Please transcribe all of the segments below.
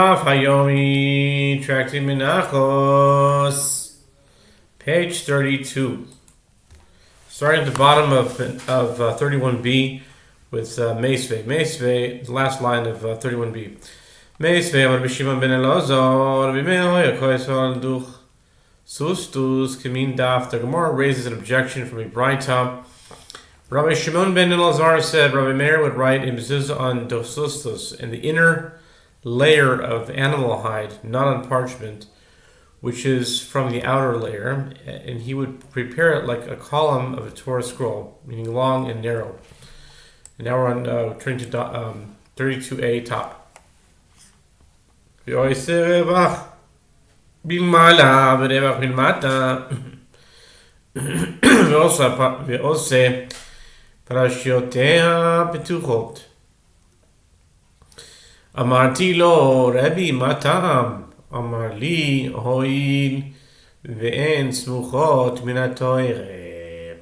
Daf Yomi, Tractate Menachot, page 32. Starting at the bottom of 31b with Meisvei. Meisvei, the last line of 31b. Meisvei, Rabbi Shimon ben Elazar, Rabbi Meir Hoya Duch Sustus Kamin Daf. The Gemara raises an objection from a Braita. Rabbi Shimon ben Elazar said Rabbi Meir would write a mezuzah on dosustus in the inner layer of animal hide, not on parchment, which is from the outer layer, and he would prepare it like a column of a Torah scroll, meaning long and narrow. And now we're on turning to 32a top. Amarti lo Rabbi Matam Amar li hoin ve'en smuchot min ha'toire.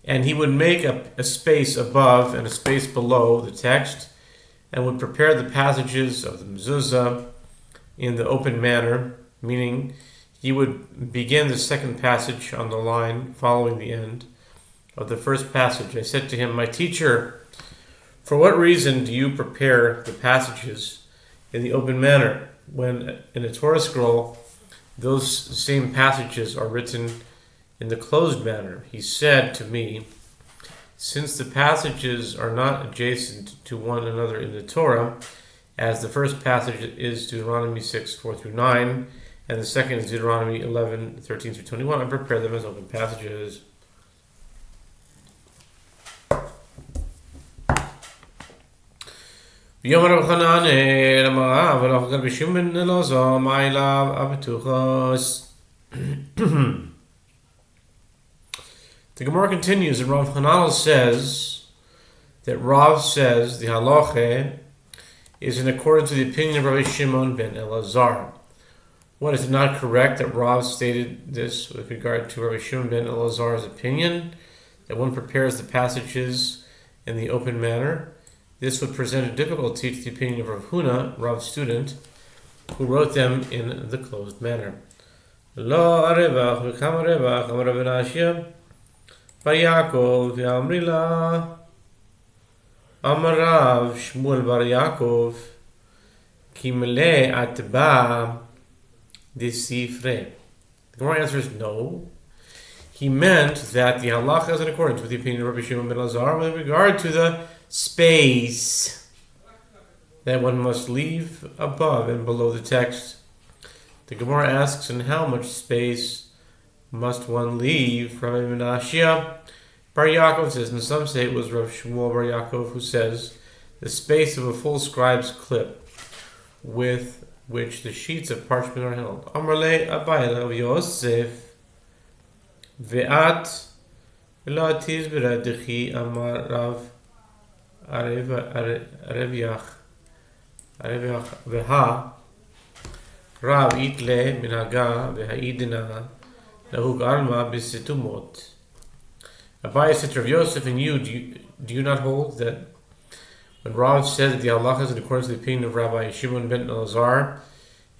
And he would make a space above and a space below the text, and would prepare the passages of the mezuzah in the open manner, meaning he would begin the second passage on the line following the end of the first passage. I said to him, "My teacher, for what reason do you prepare the passages in the open manner when in a Torah scroll those same passages are written in the closed manner?" He said to me, "Since the passages are not adjacent to one another in the Torah, as the first passage is Deuteronomy 6, 4 through 9, and the second is Deuteronomy 11, 13 through 21, I prepare them as open passages." The Gemara continues, and Rav Hananel says that Rav says the halacha is in accordance with the opinion of Rabbi Shimon ben Elazar. What, is it not correct that Rav stated this with regard to Rabbi Shimon ben Elazar's opinion, that one prepares the passages in the open manner? This would present a difficulty to the opinion of Rav Huna, Rav's student, who wrote them in the closed manner. Lo arevach v'kam arevach amar Rav Menachot bar Yaakov v'amri la amar Rav Shmuel bar Yaakov ki meleh atba d'sifrei. The Gemara answers no. He meant that the halacha is in accordance with the opinion of Rabbi Shimon ben Elazar with regard to the space that one must leave above and below the text. The Gemara asks, and how much space must one leave? Rabbi Menachot bar Yaakov says, and some say it was Rav Shmuel bar Yaakov who says, the space of a full scribe's clip with which the sheets of parchment are held. Amar le Abayla of Yosef ve'at v'lo tizbera dechi amar Rav Areviach Veha Rav Itle Minaga Vehaidina Nahug Alma Bisitumot. Abai said to Rav Yosef, and you, do you not hold that when Rav said that the halacha is in accordance with the opinion of Rabbi Shimon ben Elazar,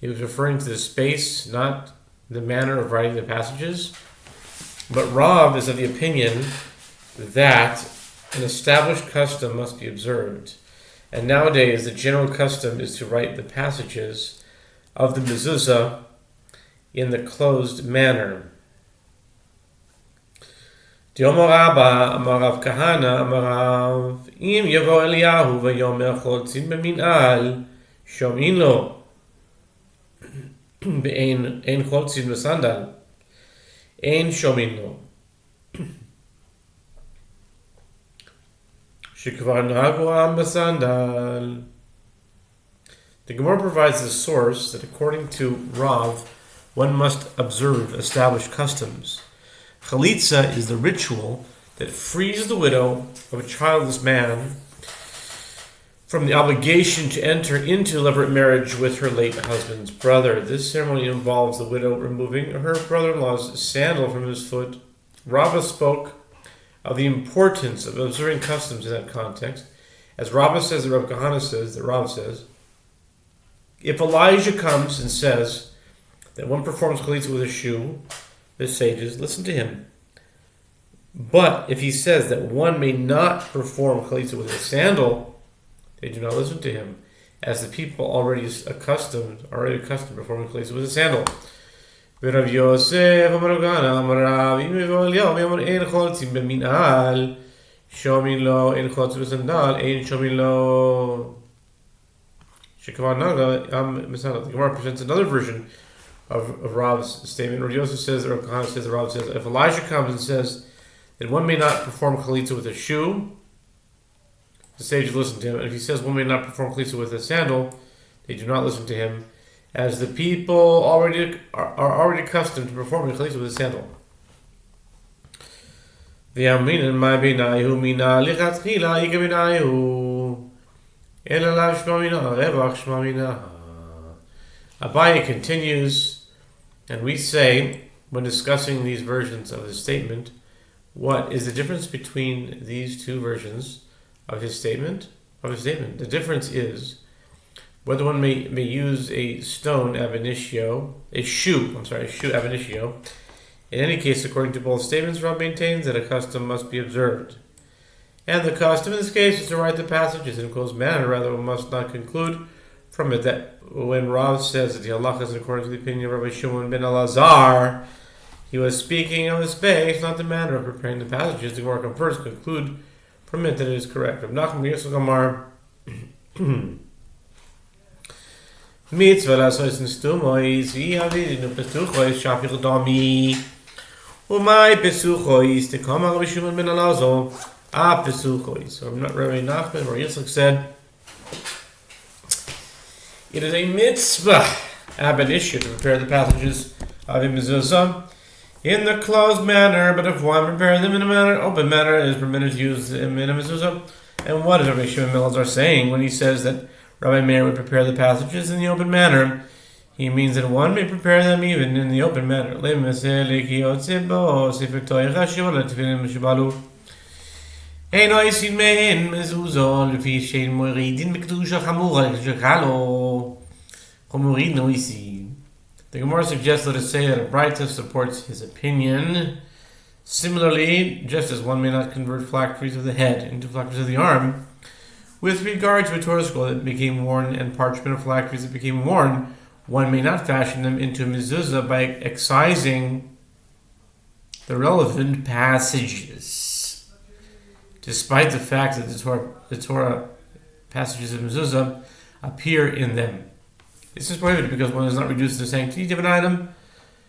he was referring to the space, not the manner of writing the passages? But Rav is of the opinion that an established custom must be observed, and nowadays the general custom is to write the passages of the mezuzah in the closed manner. Diomar Rabba amar Rav Kahana amar Rav im yavo Eliyahu vayomer choltzin b'min'al shom'in lo be'ein choltzin b'sandal ein shom'in lo. The Gemara provides the source that according to Rav, one must observe established customs. Chalitza is the ritual that frees the widow of a childless man from the obligation to enter into levirate marriage with her late husband's brother. This ceremony involves the widow removing her brother-in-law's sandal from his foot. Rava spoke of the importance of observing customs in that context. As Rabbah says, that Rav Kahana says, that Rav says, if Elijah comes and says that one performs chalitza with a shoe, the sages listen to him. But if he says that one may not perform chalitza with a sandal, they do not listen to him, as the people already accustomed to performing chalitza with a sandal. Rav Yosef Amar Gana Amar Rav Eliyahu Amar Ein Cholitzim B'minal Shomin Lo Ein Cholitzim B'sandal Ein Shomin Lo Shekavan Naga Misandal. The Gemara presents another version of Rav's statement. Rav Yosef says, or Kahana says, Rav says, if Elijah comes and says that one may not perform chalitza with a shoe, the sages listen to him. And if he says one may not perform chalitza with a sandal, they do not listen to him, as the people are already accustomed to performing chalitza with a sandal. V'yaminin ma b'nayu mina lichatchila ika b'nayu ela lav shma mina revach shma mina. Abaye continues, and we say, when discussing these versions of the statement, what is the difference between these two versions of his statement? The difference is whether one may use a stone ab initio, a shoe ab initio. In any case, according to both statements, Rav maintains that a custom must be observed. And the custom in this case is to write the passages in a closed manner, rather one must not conclude from it that when Rav says that the halacha is according to the opinion of Rabbi Shimon ben Elazar, he was speaking of the space, not the manner of preparing the passages. The Gemara can first conclude from it that it is correct. Rav Nachman ben Yosef Amar Mitzvah lasos nestumois v'yavidinu pesuchois shapich dami umay pesuchois tekama Rabbi Shimon ben Elazar pesuchois. So Rabbi Nachman or Yitzchak said, it is a mitzvah ab initio to prepare the passages of a mezuzah in the closed manner, but if one prepares them in a open manner, it is permitted to use them in a mezuzah. And what is Rabbi Shimon ben Elazar saying when he says that Rabbi Meir would prepare the passages in the open manner? He means that one may prepare them even in the open manner. The Gemara suggests, let us say, that a Braita supports his opinion. Similarly, just as one may not convert phylacteries of the head into phylacteries of the arm, with regard to a Torah scroll that became worn and parchment of phylacteries that became worn, one may not fashion them into a mezuzah by excising the relevant passages, despite the fact that the Torah passages of mezuzah appear in them. This is prohibited because one is not reduced to the sanctity of an item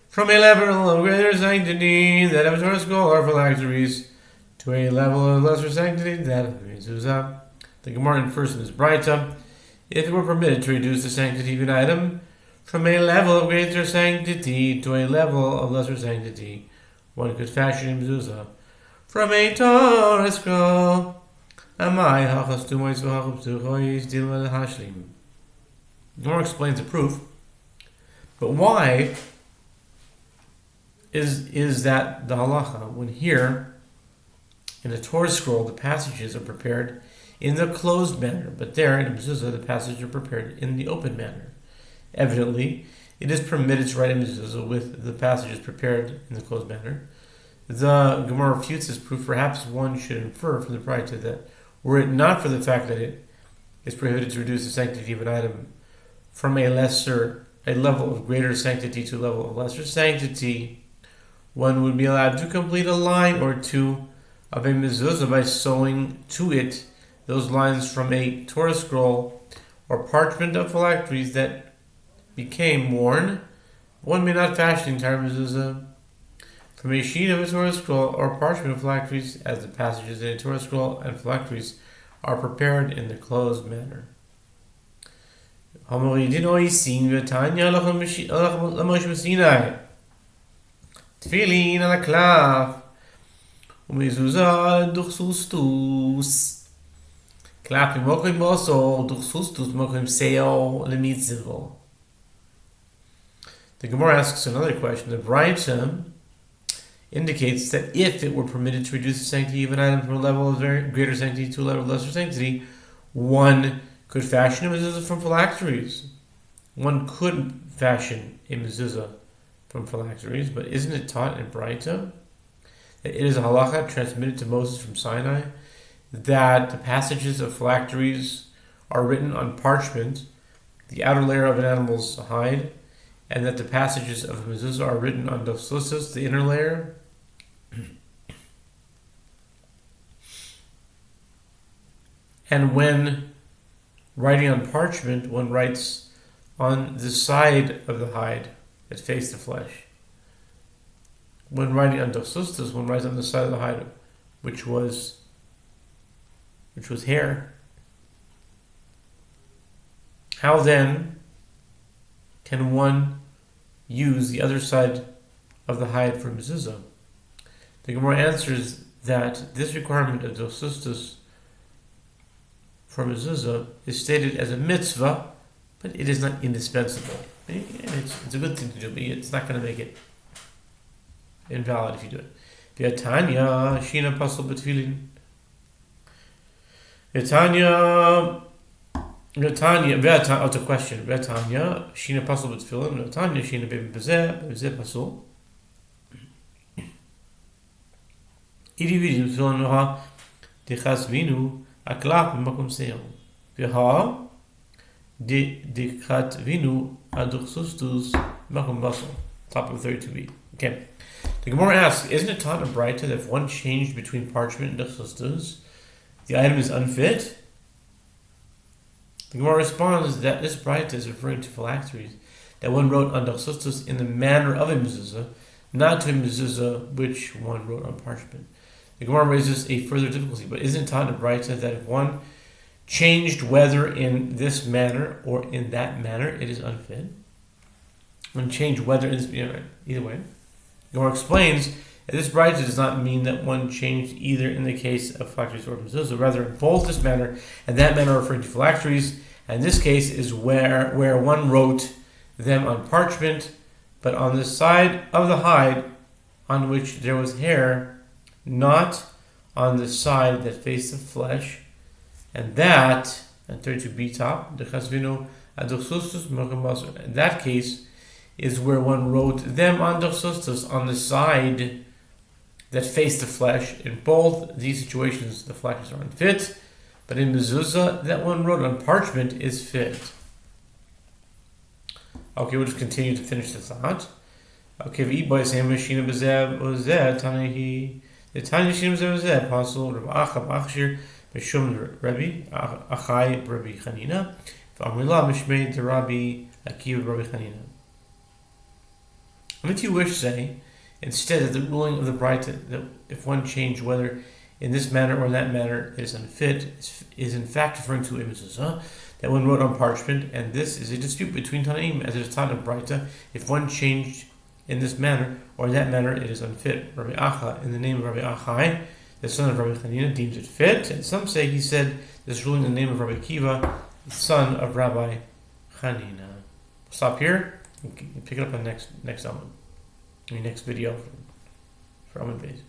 from a level of greater sanctity that of a Torah scroll or phylacteries to a level of lesser sanctity that of mezuzah. The Gemara infers in this Braita, if it were permitted to reduce the sanctity of an item from a level of greater sanctity to a level of lesser sanctity, one could fashion a mezuzah from a Torah scroll. Amai hachastumois v'hachaptuchois dilma hashlim. The Gemara explains the proof, but why is that the halacha when here in the Torah scroll the passages are prepared in the closed manner, but there in the mezuzah the passages are prepared in the open manner? Evidently, it is permitted to write a mezuzah with the passages prepared in the closed manner. The Gemara refutes this proof. Perhaps one should infer from the Braita that were it not for the fact that it is prohibited to reduce the sanctity of an item from a level of greater sanctity to a level of lesser sanctity, one would be allowed to complete a line or two of a mezuzah by sewing to it those lines from a Torah scroll or parchment of phylacteries that became worn. One may not fashion the entire mezuzah from a sheet of a Torah scroll or parchment of phylacteries, as the passages in a Torah scroll and phylacteries are prepared in the closed manner. Tefillin ala klaf umezuzah duchsustus klaf mokim boso duchsustus mokim seo lemitzvo. The Gemara asks another question. The Braita indicates that if it were permitted to reduce the sanctity of an item from a level of greater sanctity to a level of lesser sanctity, one could fashion a mezuzah from phylacteries. one could fashion a mezuzah from phylacteries, but isn't it taught in Braita that it is a halacha transmitted to Moses from Sinai that the passages of phylacteries are written on parchment, the outer layer of an animal's hide, and that the passages of mezuzah are written on dosusus, the inner layer? And when writing on parchment, one writes on the side of the hide that faced the flesh. When writing on dosustus, one writes on the side of the hide which was hair. How then can one use the other side of the hide for mezuzah? The Gemara answers that this requirement of dosustus for mezuzah is stated as a mitzvah, but it is not indispensable. It's a good thing to do, but it's not going to make it invalid if you do it. V'atanya shina pasal b'tfilin. V'atanya, it's a question. V'atanya shina pasal b'tfilin. V'atanya shina b'zeh pasal. Iri vidim tefillin noha dechas vinu aklap b'makom seil. V'ha dechat vinu aduchsustus b'makom basal. Top of 32b. Okay. The Gemara asks, isn't it taught in Braita that if one changed between parchment and dosusus, the item is unfit? The Gemara responds that this Braita is referring to phylacteries, that one wrote on dosusus in the manner of a mezuzah, not to a mezuzah which one wrote on parchment. The Gemara raises a further difficulty, but isn't it taught in Braita that if one changed whether in this manner or in that manner, it is unfit? One changed whether in this, either way. The Gemara explains that this Braita does not mean that one changed either in the case of phylacteries or mezuzah. Rather, both this manner and that manner are referring to phylacteries, and this case is where one wrote them on parchment, but on the side of the hide on which there was hair, not on the side that faced the flesh, and that, and 32b top, in that case, is where one wrote them on dosusus on the side that faced the flesh. In both these situations, the phylacteries are unfit, but in mezuzah, that one wrote on parchment is fit. Okay, we'll just continue to finish the thought. Okay, v'ibay same machina b'zeh tanahi the tanya shim b'zeh apostle Rabbi Acha Achshir b'shum Rabbi Achai Rabbi Chanina v'amrilah mishmei to Rabbi Akiva Rabbi Chanina. And if you wish, say, instead of the ruling of the Braita that if one changed whether in this manner or in that manner it is unfit, is in fact referring to a mezuzah that one wrote on parchment, and this is a dispute between Tanaim, as it is taught in Braita, if one changed in this manner or in that manner it is unfit. Rabbi Acha, in the name of Rabbi Achai, the son of Rabbi Chanina, deems it fit, and some say he said this ruling in the name of Rabbi Akiva, the son of Rabbi Chanina. Stop here. Pick it up on next video for Amud Beis.